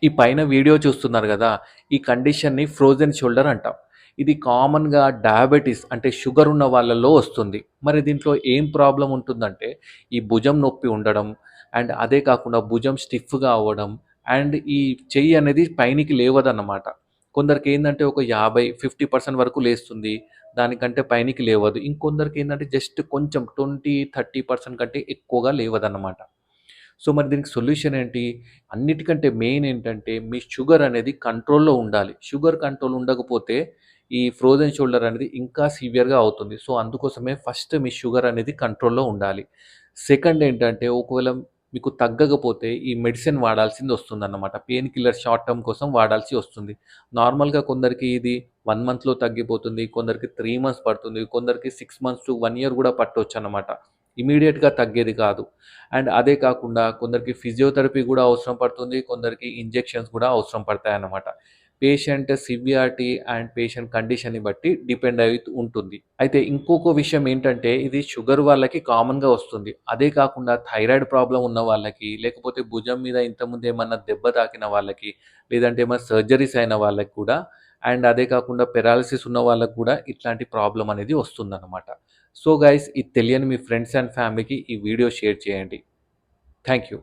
ఈ పైన వీడియో చూస్తున్నారు గదా! ఈ కండిషన్‌ని ఫ్రోజెన్ షోల్డర్ అంటాం. ఇది కామన్‌గా డయాబెటిస్ అంటే షుగర్ ఉన్న వాళ్ళలో వస్తుంది. మరి దీంట్లో ఏం ప్రాబ్లమ్ ఉంటుందంటే, ఈ భుజం నొప్పి ఉండడం అండ్ అదే కాకుండా భుజం స్టిఫ్‌గా అవ్వడం అండ్ ఈ చెయ్యి అనేది పైనికి లేవదన్నమాట. కొందరికేందంటే ఒక 50% వరకు లేస్తుంది. దానికంటే పైనికి లేవదు. ఇంకొందరికేందంటే జస్ట్ కొంచెం 20, 30% కంటే ఎక్కువగా లేవదన్నమాట. సో, మరి దీనికి సొల్యూషన్ ఏంటి? అన్నిటికంటే మెయిన్ ఏంటంటే, మీ షుగర్ అనేది కంట్రోల్‌లో ఉండాలి. షుగర్ కంట్రోల్ ఉండకపోతే, ఈ ఫ్రోజెన్ షోల్డర్ అనేది ఇంకా సివియర్‌గా అవుతుంది. సో, అందుకోసమే ఫస్ట్ మీ షుగర్ అనేది కంట్రోల్‌లో ఉండాలి. సెకండ్ ఏంటంటే, ఒకవేళ మీకు తగ్గకపోతే ఈ మెడిసిన్ వాడాల్సిందొస్తుందన్నమాట. పెయిన్ కిల్లర్ షార్ట్ టర్మ్ కోసం వాడాల్సి వస్తుంది. నార్మల్‌గా కొందరికి ఇది 1 మంత్‌లో తగ్గిపోతుంది. కొందరికి 3 మంత్స్ పడుతుంది. కొందరికి 6 మంత్స్ టు 1 ఇయర్ గూడా పట్టొచ్చన్నమాట. ఇమ్మీడియేట్‌గా తగ్గేది కాదు. అండ్ అదే కాకుండా కొందరికి ఫిజియోథెరపీ గూడా అవసరం పడుతుంది. కొందరికి ఇంజెక్షన్స్ గూడా అవసరం పడతాయన్నమాట. పేషెంట్ సివియారిటీ అండ్ పేషెంట్ కండిషన్‌ని బట్టి డిపెండ్ అయి ఉంటుంది. అయితే ఇంకొక విషయం ఏంటంటే ఇది షుగర్ వాళ్ళకి కామన్‌గా వస్తుంది. అదే కాకుండా థైరాయిడ్ ప్రాబ్లమ్ ఉన్న వాళ్ళకి, లేకపోతే భుజం మీద ఇంతకుముందు ఏమన్నా దెబ్బ తాకిన వాళ్ళకి, లేదంటే ఏమైనా సర్జరీస్ అయిన వాళ్ళకి కూడా అండ్ అదే కాకుండా పెరాలిసిస్ ఉన్న వాళ్ళకి కూడా ఇట్లాంటి ప్రాబ్లమ్ అనేది వస్తుందన్నమాట. సో గైస్ ఇది తెలియని మీ ఫ్రెండ్స్ అండ్ ఫ్యామిలీకి ఈ వీడియో షేర్ చేయండి. Thank you.